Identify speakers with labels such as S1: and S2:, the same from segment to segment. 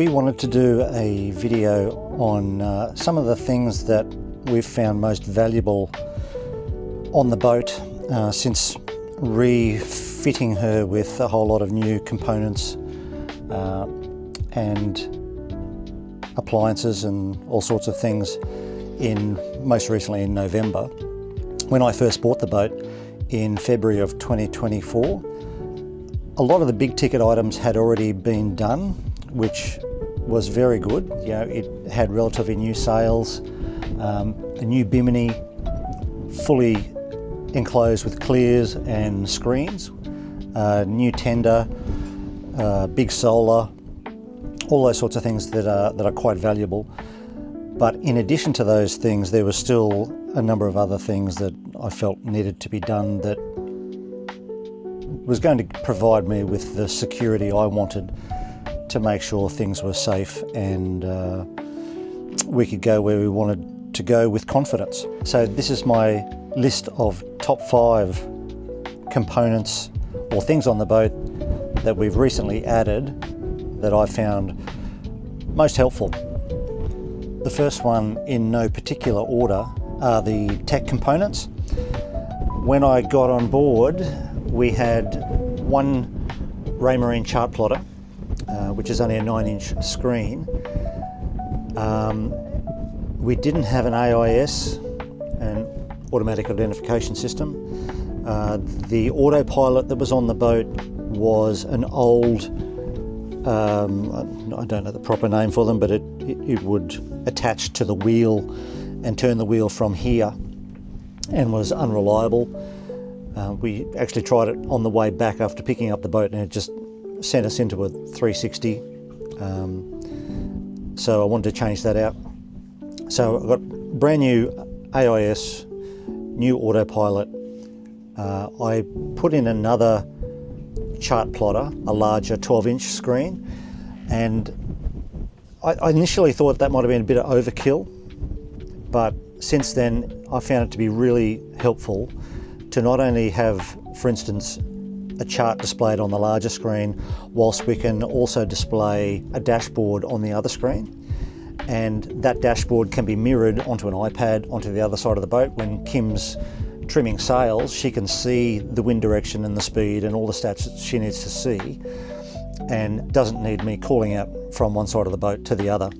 S1: We wanted to do a video on some of the things that we've found most valuable on the boat since refitting her with a whole lot of new components and appliances and all sorts of things most recently in November. When I first bought the boat in February of 2024, a lot of the big ticket items had already been done, which was very good. You know, it had relatively new sails, a new bimini, fully enclosed with clears and screens, new tender, big solar, all those sorts of things that are quite valuable. But in addition to those things, there was still a number of other things that I felt needed to be done that was going to provide me with the security I wanted to make sure things were safe and we could go where we wanted to go with confidence. So this is my list of top 5 components or things on the boat that we've recently added that I found most helpful. The first one, in no particular order, are the tech components. When I got on board, we had one Raymarine chart plotter, which is only a 9-inch screen. We didn't have an AIS, an automatic identification system. The autopilot that was on the boat was an old, I don't know the proper name for them, but it would attach to the wheel and turn the wheel from here and was unreliable. We actually tried it on the way back after picking up the boat and it just sent us into a 360. So I wanted to change that out. So I've got brand new AIS, new autopilot. I put in another chart plotter, a larger 12-inch screen, and I initially thought that might have been a bit of overkill, but since then I found it to be really helpful to not only have, for instance, a chart displayed on the larger screen, whilst we can also display a dashboard on the other screen. And that dashboard can be mirrored onto an iPad onto the other side of the boat. When Kim's trimming sails, she can see the wind direction and the speed and all the stats that she needs to see, and doesn't need me calling out from one side of the boat to the other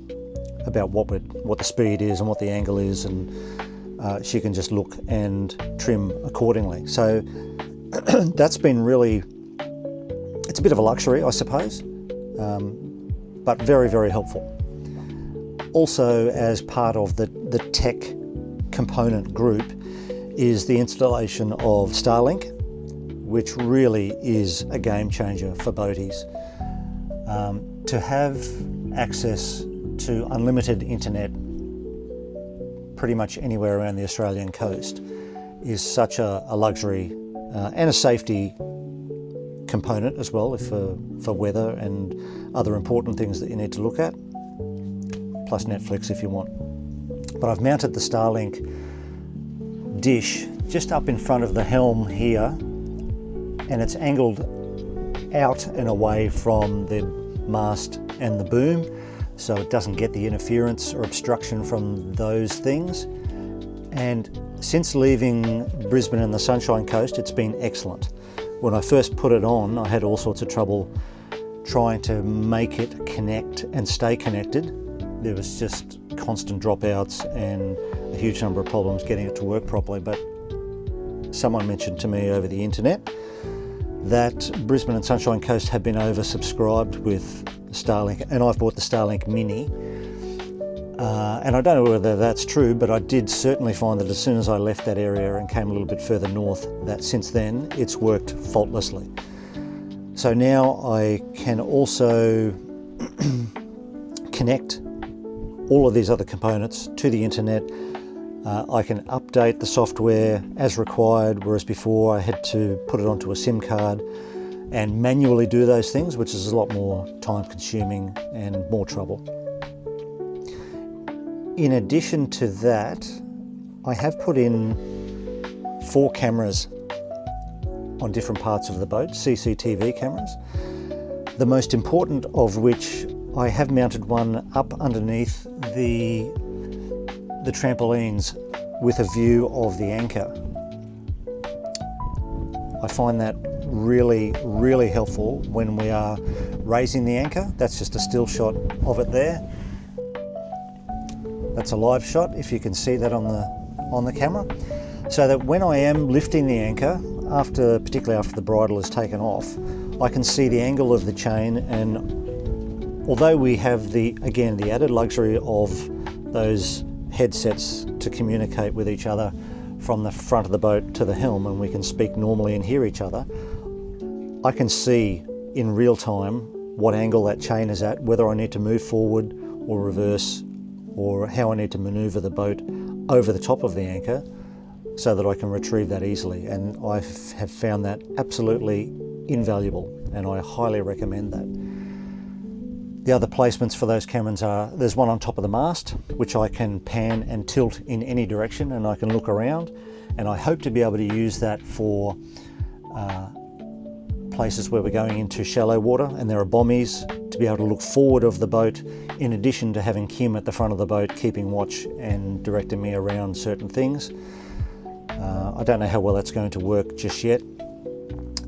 S1: about what the speed is and what the angle is, and she can just look and trim accordingly. So that's been really, it's a bit of a luxury, I suppose, but very, very helpful. Also, as part of the tech component group is the installation of Starlink, which really is a game changer for boaties. To have access to unlimited internet pretty much anywhere around the Australian coast is such a luxury and a safety component as well, for weather and other important things that you need to look at, plus Netflix if you want. But I've mounted the Starlink dish just up in front of the helm here, and it's angled out and away from the mast and the boom, so it doesn't get the interference or obstruction from those things. And since leaving Brisbane and the Sunshine Coast, it's been excellent. When I first put it on, I had all sorts of trouble trying to make it connect and stay connected. There was just constant dropouts and a huge number of problems getting it to work properly. But someone mentioned to me over the internet that Brisbane and Sunshine Coast have been oversubscribed with Starlink, and I've bought the Starlink Mini. And I don't know whether that's true, but I did certainly find that as soon as I left that area and came a little bit further north, that since then it's worked faultlessly. So now I can also connect all of these other components to the internet. I can update the software as required, whereas before I had to put it onto a SIM card and manually do those things, which is a lot more time consuming and more trouble. In addition to that, I have put in 4 cameras on different parts of the boat, CCTV cameras, the most important of which I have mounted one up underneath the trampolines with a view of the anchor. I find that really, really helpful when we are raising the anchor. That's just a still shot of it there. That's a live shot, if you can see that on the camera. So that when I am lifting the anchor, particularly after the bridle is taken off, I can see the angle of the chain, and although we have the added luxury of those headsets to communicate with each other from the front of the boat to the helm, and we can speak normally and hear each other, I can see in real time what angle that chain is at, whether I need to move forward or reverse, or how I need to maneuver the boat over the top of the anchor so that I can retrieve that easily. And I have found that absolutely invaluable, and I highly recommend that. The other placements for those cameras are, there's one on top of the mast, which I can pan and tilt in any direction, and I can look around, and I hope to be able to use that for places where we're going into shallow water and there are bommies, to be able to look forward of the boat, in addition to having Kim at the front of the boat keeping watch and directing me around certain things. I don't know how well that's going to work just yet.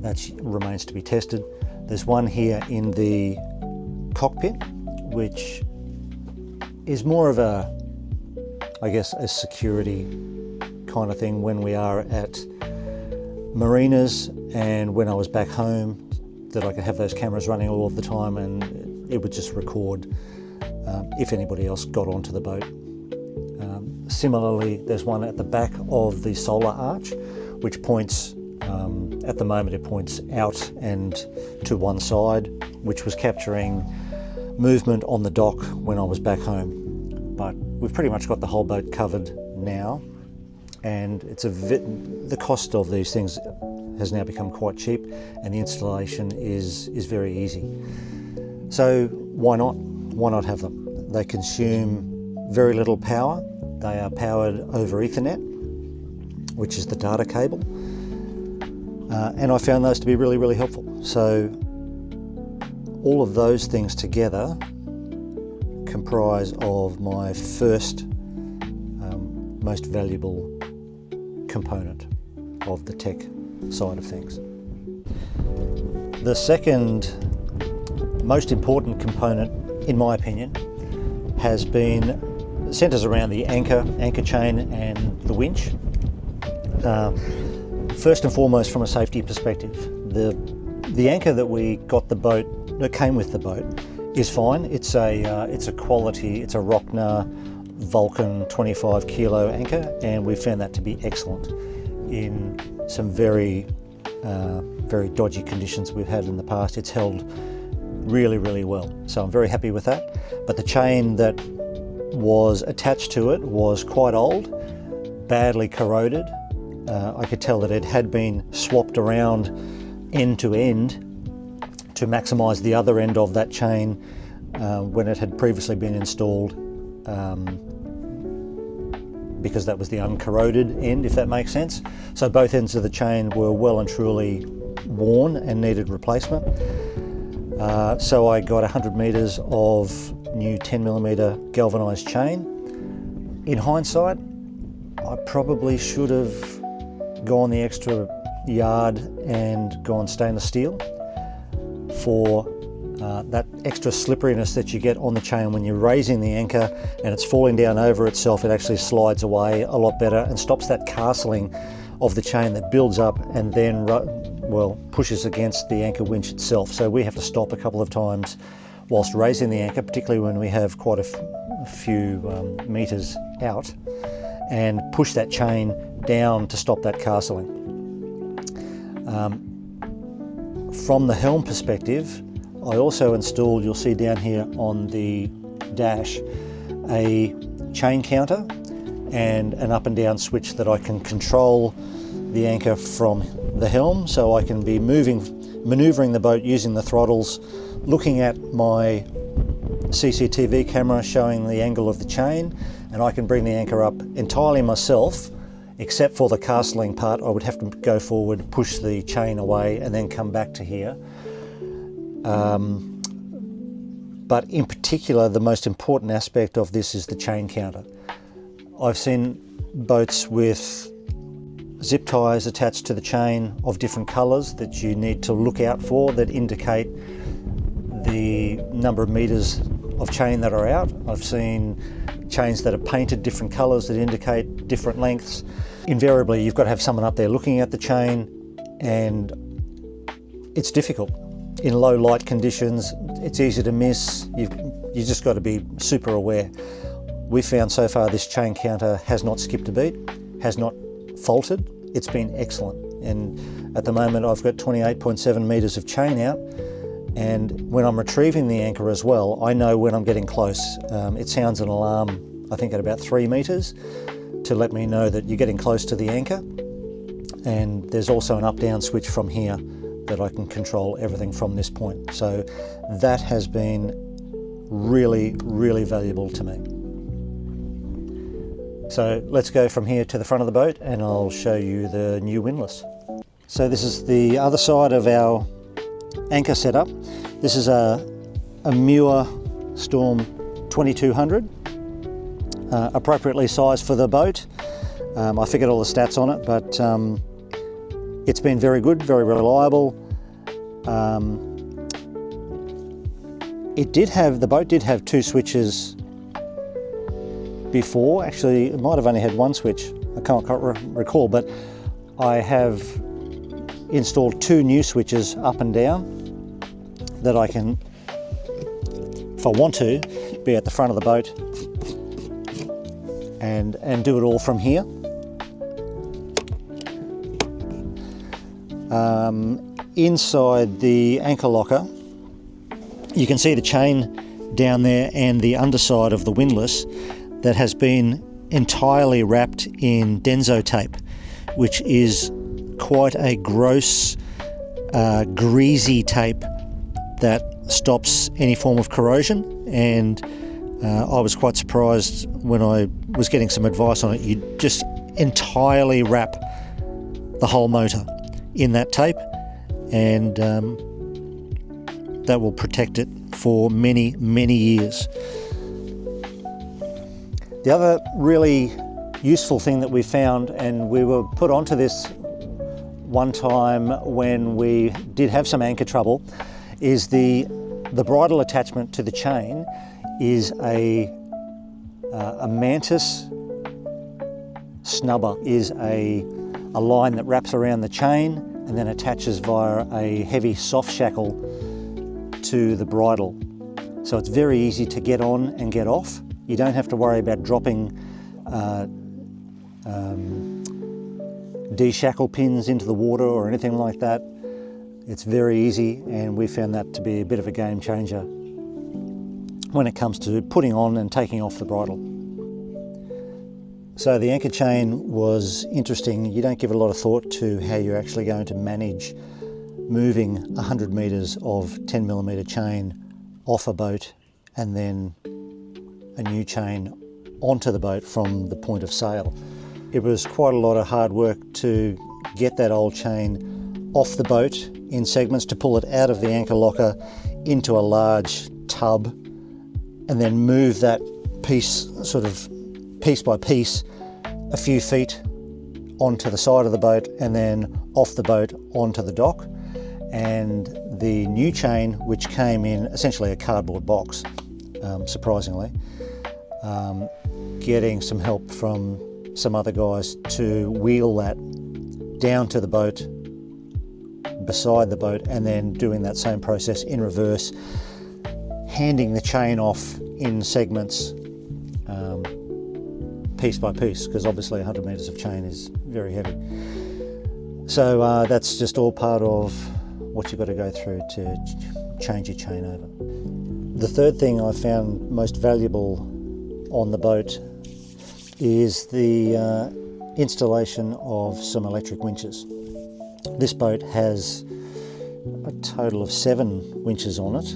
S1: That remains to be tested. There's one here in the cockpit, which is more of a, I guess, a security kind of thing when we are at marinas, and when I was back home, that I could have those cameras running all of the time, and it would just record if anybody else got onto the boat. Similarly, there's one at the back of the solar arch, which points, at the moment it points out and to one side, which was capturing movement on the dock when I was back home. But we've pretty much got the whole boat covered now, and the cost of these things has now become quite cheap, and the installation is very easy. So why not have them? They consume very little power. They are powered over Ethernet, which is the data cable, and I found those to be really, really helpful. So all of those things together comprise of my first most valuable component of the tech side of things. The second most important component, in my opinion, centres around the anchor chain and the winch. First and foremost, from a safety perspective, the anchor that came with the boat is fine. It's a quality, it's a Rockner Vulcan 25 kilo anchor, and we found that to be excellent in some very dodgy conditions we've had in the past. It's held really, really well, so I'm very happy with that. But the chain that was attached to it was quite old, badly corroded. I could tell that it had been swapped around end to end to maximise the other end of that chain when it had previously been installed, because that was the uncorroded end, if that makes sense. So both ends of the chain were well and truly worn and needed replacement. So I got 100 metres of new 10mm galvanised chain. In hindsight, I probably should have gone the extra yard and gone stainless steel for that extra slipperiness that you get on the chain when you're raising the anchor and it's falling down over itself. It actually slides away a lot better and stops that castling of the chain that builds up and then pushes against the anchor winch itself. So we have to stop a couple of times whilst raising the anchor, particularly when we have quite a few metres out, and push that chain down to stop that castling. From the helm perspective, I also installed, you'll see down here on the dash, a chain counter and an up and down switch that I can control the anchor from the helm, so I can be manoeuvring the boat using the throttles, looking at my CCTV camera showing the angle of the chain, and I can bring the anchor up entirely myself, except for the castling part. I would have to go forward, push the chain away, and then come back to here. But in particular, the most important aspect of this is the chain counter. I've seen boats with zip ties attached to the chain of different colours that you need to look out for, that indicate the number of metres of chain that are out. I've seen chains that are painted different colours that indicate different lengths. Invariably, you've got to have someone up there looking at the chain, and it's difficult. In low light conditions, it's easy to miss. You just got to be super aware. We've found so far this chain counter has not skipped a beat, has not faltered. It's been excellent. And at the moment, I've got 28.7 metres of chain out. And when I'm retrieving the anchor as well, I know when I'm getting close. It sounds an alarm, I think at about 3 metres, to let me know that you're getting close to the anchor. And there's also an up-down switch from here that I can control everything from this point. So that has been really, really valuable to me. So let's go from here to the front of the boat and I'll show you the new Windless. So this is the other side of our anchor setup. This is a Muir Storm 2200, appropriately sized for the boat. I figured all the stats on it, but it's been very good, very reliable. The boat did have 2 switches before. Actually, it might have only had 1 switch. I can't recall, but I have installed 2 new switches up and down that I can, if I want to, be at the front of the boat and do it all from here. Inside the anchor locker, you can see the chain down there and the underside of the Windless that has been entirely wrapped in Denso tape, which is quite a gross, greasy tape that stops any form of corrosion. And I was quite surprised when I was getting some advice on it. You just entirely wrap the whole motor in that tape, and that will protect it for many, many years. The other really useful thing that we found, and we were put onto this one time when we did have some anchor trouble, is the bridle attachment to the chain is a mantis snubber, is a line that wraps around the chain and then attaches via a heavy soft shackle to the bridle. So it's very easy to get on and get off. You don't have to worry about dropping de-shackle pins into the water or anything like that. It's very easy, and we found that to be a bit of a game changer when it comes to putting on and taking off the bridle. So the anchor chain was interesting. You don't give a lot of thought to how you're actually going to manage moving 100 metres of 10mm chain off a boat and then a new chain onto the boat from the point of sail. It was quite a lot of hard work to get that old chain off the boat in segments, to pull it out of the anchor locker into a large tub and then move that piece, sort of piece by piece, a few feet onto the side of the boat and then off the boat onto the dock. And the new chain, which came in essentially a cardboard box, surprisingly, getting some help from some other guys to wheel that down to the boat, beside the boat, and then doing that same process in reverse, handing the chain off in segments, piece by piece, because obviously 100 metres of chain is very heavy. So that's just all part of what you've got to go through to change your chain over. The third thing I found most valuable on the boat is the installation of some electric winches. This boat has a total of 7 winches on it,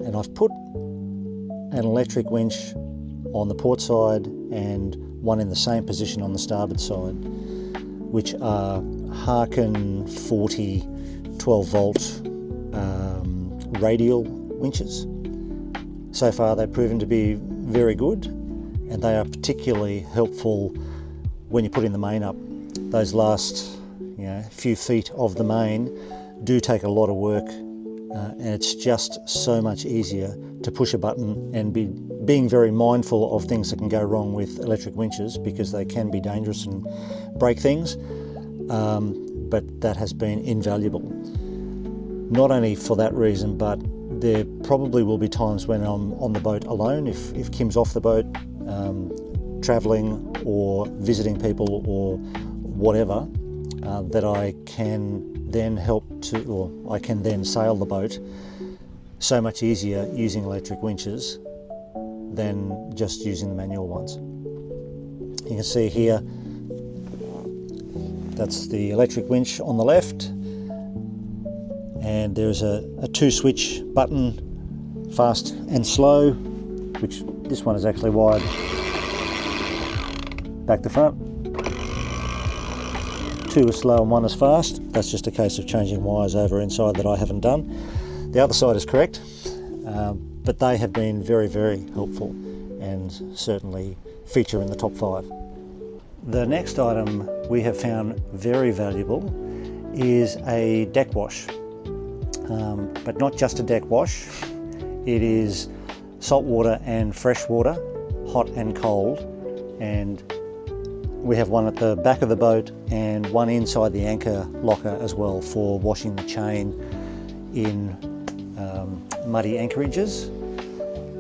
S1: and I've put an electric winch on the port side and one in the same position on the starboard side, which are Harkin 40 12 volt radial winches. So far they've proven to be very good, and they are particularly helpful when you put in the main up. Those last few feet of the main do take a lot of work, and it's just so much easier to push a button and being very mindful of things that can go wrong with electric winches, because they can be dangerous and break things, but that has been invaluable. Not only for that reason, but there probably will be times when I'm on the boat alone, if Kim's off the boat, travelling or visiting people or whatever, that I can then I can then sail the boat so much easier using electric winches than just using the manual ones. You can see here, that's the electric winch on the left, and there's a 2-switch button, fast and slow, which this one is actually wired back to front. 2 is slow and 1 is fast. That's just a case of changing wires over inside that I haven't done. The other side is correct, but they have been very, very helpful and certainly feature in the top 5. The next item we have found very valuable is a deck wash, but not just a deck wash. It is salt water and fresh water, hot and cold, and we have one at the back of the boat and one inside the anchor locker as well for washing the chain in muddy anchorages.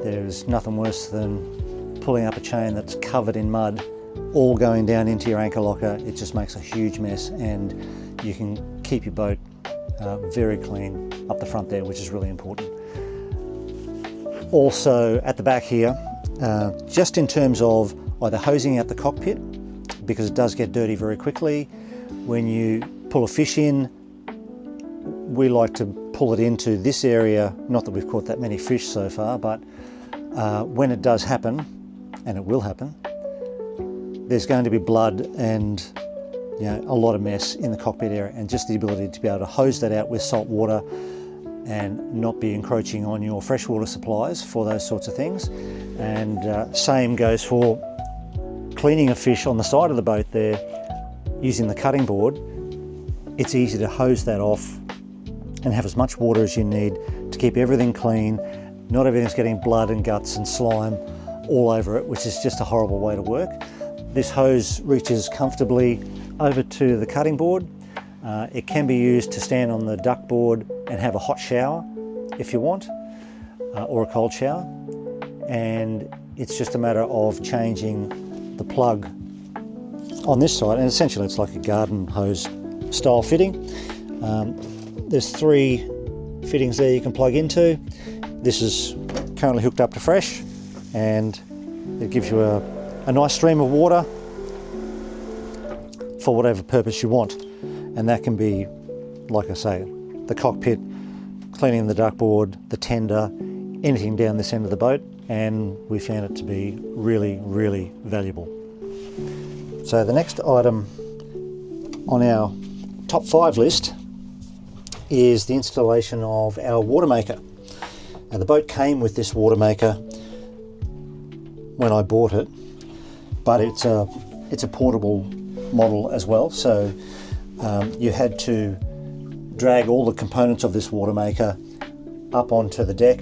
S1: There's nothing worse than pulling up a chain that's covered in mud, all going down into your anchor locker. It just makes a huge mess, and you can keep your boat very clean up the front there, which is really important. Also at the back here, just in terms of either hosing out the cockpit, because it does get dirty very quickly. When you pull a fish in, we like to pull it into this area. Not that we've caught that many fish so far, but when it does happen, and it will happen, there's going to be blood and a lot of mess in the cockpit area, and just the ability to be able to hose that out with salt water and not be encroaching on your freshwater supplies for those sorts of things. And same goes for cleaning a fish on the side of the boat there using the cutting board. It's easy to hose that off and have as much water as you need to keep everything clean. Not everything's getting blood and guts and slime all over it, which is just a horrible way to work. This hose reaches comfortably over to the cutting board. It can be used to stand on the duck board and have a hot shower if you want, or a cold shower. And it's just a matter of changing the plug on this side, and essentially it's like a garden hose style fitting. There's 3 fittings there you can plug into. This is currently hooked up to fresh, and it gives you a nice stream of water for whatever purpose you want, and that can be, like I say, the cockpit, cleaning the duck board, the tender, anything down this end of the boat, and we found it to be really, really valuable. So the next item on our top 5 list is the installation of our water maker. Now, the boat came with this water maker when I bought it, but it's a portable model as well, so you had to drag all the components of this water maker up onto the deck,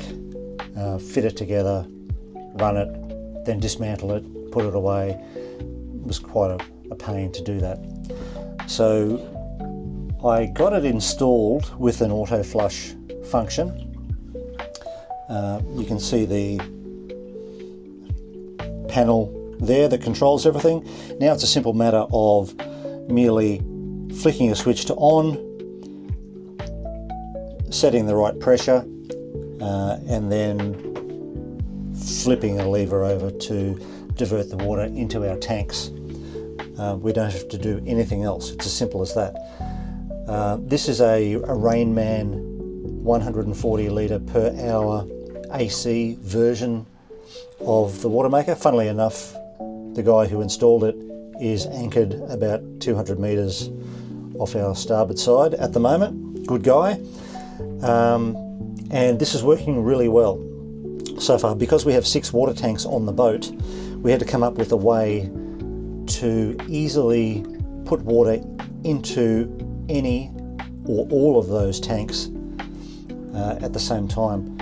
S1: fit it together, run it, then dismantle it, put it away. It was quite a pain to do that. So I got it installed with an auto flush function. You can see the panel there that controls everything. Now it's a simple matter of merely flicking a switch to on, setting the right pressure, and then flipping a lever over to divert the water into our tanks. We don't have to do anything else. It's as simple as that. This is a Rainman 140 litre per hour AC version of the water maker. Funnily enough, the guy who installed it is anchored about 200 metres off our starboard side at the moment. Good guy. And this is working really well. so far, because we have 6 water tanks on the boat, we had to come up with a way to easily put water into any or all of those tanks at the same time.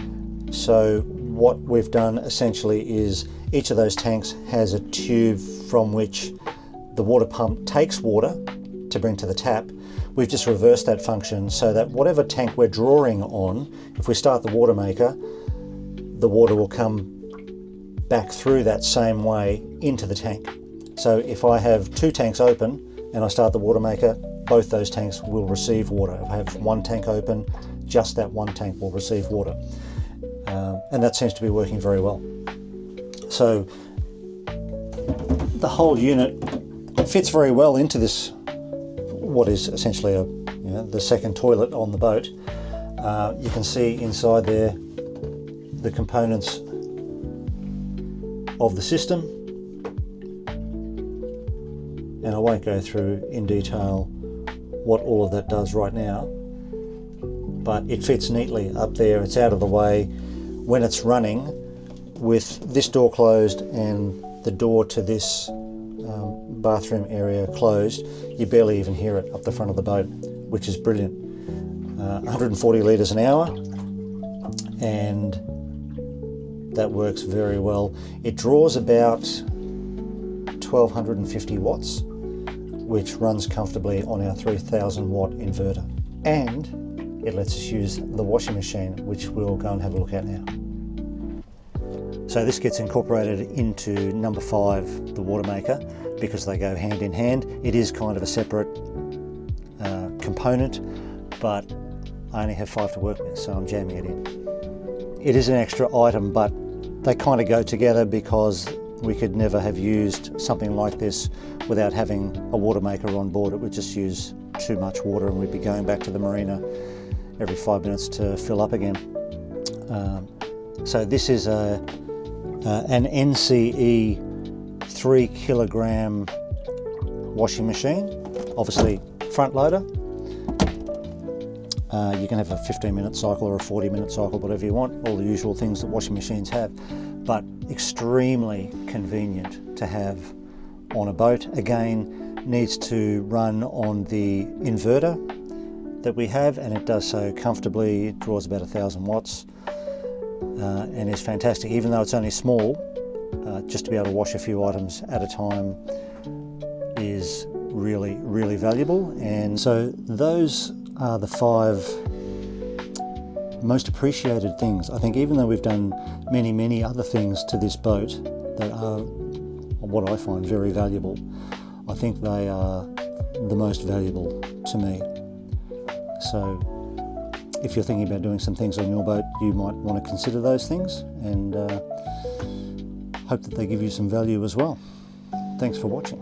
S1: So what we've done essentially is each of those tanks has a tube from which the water pump takes water to bring to the tap. We've just reversed that function so that whatever tank we're drawing on, if we start the water maker, the water will come back through that same way into the tank. So if I have 2 tanks open and I start the water maker, both those tanks will receive water. If I have 1 tank open, just that 1 tank will receive water. And that seems to be working very well. So the whole unit fits very well into this, what is essentially the second toilet on the boat. You can see inside there the components of the system, and I won't go through in detail what all of that does right now, but it fits neatly up there. It's out of the way. When it's running with this door closed and the door to this bathroom area closed, you barely even hear it up the front of the boat, which is brilliant. 140 litres an hour, and that works very well. It draws about 1250 watts, which runs comfortably on our 3000 watt inverter. And it lets us use the washing machine, which we'll go and have a look at now. So this gets incorporated into number 5, the water maker, because they go hand in hand. It is kind of a separate component, but I only have 5 to work with, so I'm jamming it in. It is an extra item, but they kind of go together because we could never have used something like this without having a water maker on board. It would just use too much water and we'd be going back to the marina every 5 minutes to fill up again. So this is an NCE 3 kilogram washing machine, obviously front loader. You can have a 15-minute cycle or a 40-minute cycle, whatever you want, all the usual things that washing machines have, but extremely convenient to have on a boat. Again, needs to run on the inverter that we have, and it does so comfortably. It draws about 1000 watts and is fantastic. Even though it's only small, just to be able to wash a few items at a time is really, really valuable. And so those are the 5 most appreciated things. I think even though we've done many, many other things to this boat that are what I find very valuable, I think they are the most valuable to me. So if you're thinking about doing some things on your boat, you might want to consider those things, and hope that they give you some value as well. Thanks for watching.